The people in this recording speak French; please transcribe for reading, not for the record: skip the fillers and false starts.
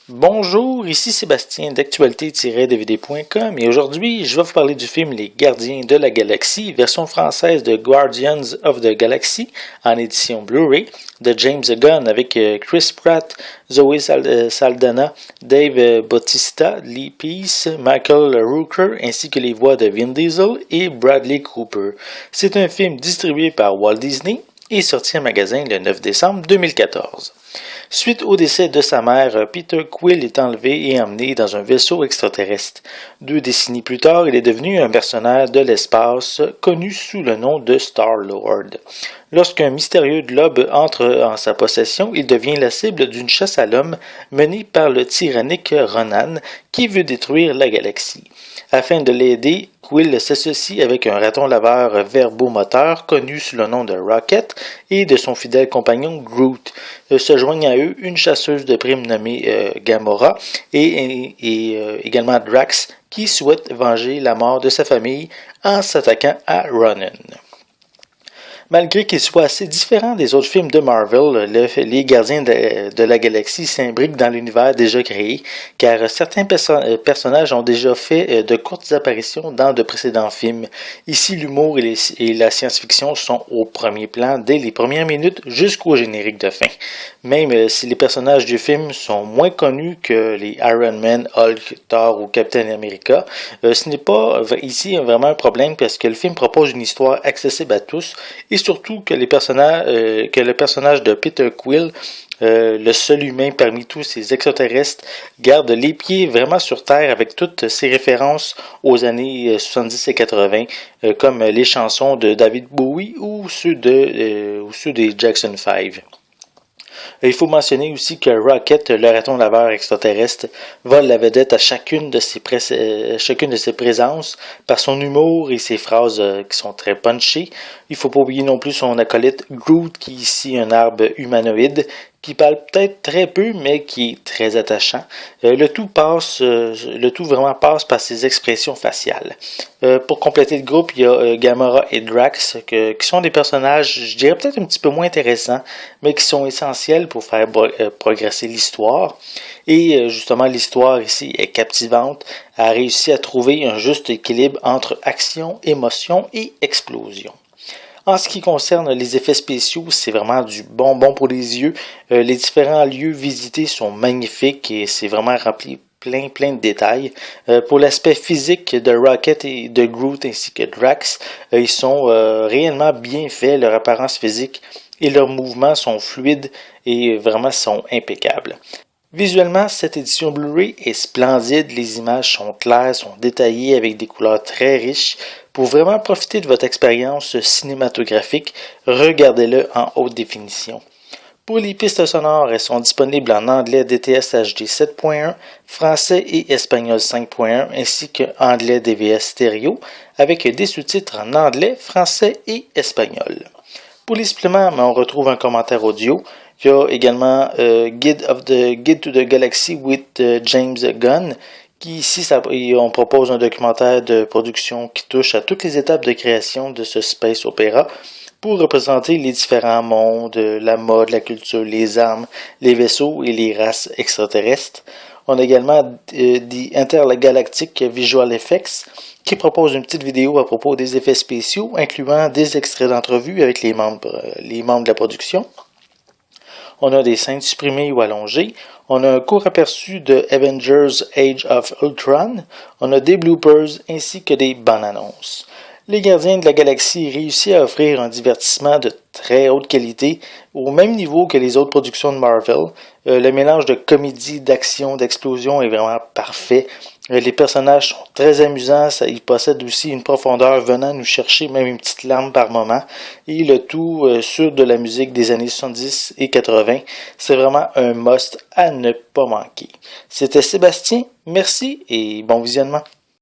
Bonjour, ici Sébastien d'actualité-dvd.com et aujourd'hui je vais vous parler du film Les Gardiens de la Galaxie, version française de Guardians of the Galaxy en édition Blu-ray de James Gunn avec Chris Pratt, Zoe Saldana, Dave Bautista, Lee Peace, Michael Rooker ainsi que les voix de Vin Diesel et Bradley Cooper. C'est un film distribué par Walt Disney et sorti en magasin le 9 décembre 2014. Suite au décès de sa mère, Peter Quill est enlevé et emmené dans un vaisseau extraterrestre. 2 décennies plus tard, il est devenu un mercenaire de l'espace connu sous le nom de Star-Lord. Lorsqu'un mystérieux globe entre en sa possession, il devient la cible d'une chasse à l'homme menée par le tyrannique Ronan qui veut détruire la galaxie. Afin de l'aider, Quill s'associe avec un raton laveur verbomoteur connu sous le nom de Rocket et de son fidèle compagnon Groot. Se joignent à eux une chasseuse de primes nommée Gamora et également Drax qui souhaite venger la mort de sa famille en s'attaquant à Ronan. Malgré qu'il soit assez différent des autres films de Marvel, les Gardiens de la Galaxie s'imbriquent dans l'univers déjà créé, car certains personnages ont déjà fait de courtes apparitions dans de précédents films. Ici, l'humour et la science-fiction sont au premier plan dès les premières minutes jusqu'au générique de fin. Même si les personnages du film sont moins connus que les Iron Man, Hulk, Thor ou Captain America, ce n'est pas ici vraiment un problème parce que le film propose une histoire accessible à tous et surtout que le personnage de Peter Quill, le seul humain parmi tous ces extraterrestres, garde les pieds vraiment sur terre avec toutes ses références aux années 70 et 80, comme les chansons de David Bowie ou ceux des Jackson 5. Il faut mentionner aussi que Rocket, le raton laveur extraterrestre, vole la vedette à chacune de ses présences par son humour et ses phrases qui sont très punchées. Il ne faut pas oublier non plus son acolyte Groot, qui est ici un arbre humanoïde, qui parle peut-être très peu, mais qui est très attachant. Le tout vraiment passe par ses expressions faciales. Pour compléter le groupe, il y a Gamora et Drax, qui sont des personnages, je dirais peut-être un petit peu moins intéressants, mais qui sont essentiels pour faire progresser l'histoire. Et justement, l'histoire ici est captivante, a réussi à trouver un juste équilibre entre action, émotion et explosion. En ce qui concerne les effets spéciaux, c'est vraiment du bonbon pour les yeux. Les différents lieux visités sont magnifiques et c'est vraiment rempli plein de détails. Pour l'aspect physique de Rocket et de Groot ainsi que Drax, ils sont réellement bien faits, leur apparence physique et leurs mouvements sont fluides et vraiment sont impeccables. Visuellement, cette édition Blu-ray est splendide, les images sont claires, sont détaillées avec des couleurs très riches. Pour vraiment profiter de votre expérience cinématographique, regardez-le en haute définition. Pour les pistes sonores, elles sont disponibles en anglais DTS HD 7.1, français et espagnol 5.1, ainsi qu'anglais DVS stéréo, avec des sous-titres en anglais, français et espagnol. Pour les suppléments, on retrouve un commentaire audio. Il y a également Guide to the Galaxy with James Gunn, qui ici, on propose un documentaire de production qui touche à toutes les étapes de création de ce space opéra pour représenter les différents mondes, la mode, la culture, les armes, les vaisseaux et les races extraterrestres. On a également The Intergalactic Visual Effects, qui propose une petite vidéo à propos des effets spéciaux, incluant des extraits d'entrevues avec les membres de la production. On a des scènes supprimées ou allongées. On a un court aperçu de Avengers Age of Ultron. On a des bloopers ainsi que des bonnes annonces. Les Gardiens de la Galaxie réussit à offrir un divertissement de très haute qualité, au même niveau que les autres productions de Marvel. Le mélange de comédie, d'action, d'explosion est vraiment parfait. Les personnages sont très amusants, ils possèdent aussi une profondeur venant nous chercher même une petite larme par moment. Et le tout sur de la musique des années 70 et 80. C'est vraiment un must à ne pas manquer. C'était Sébastien, merci et bon visionnement.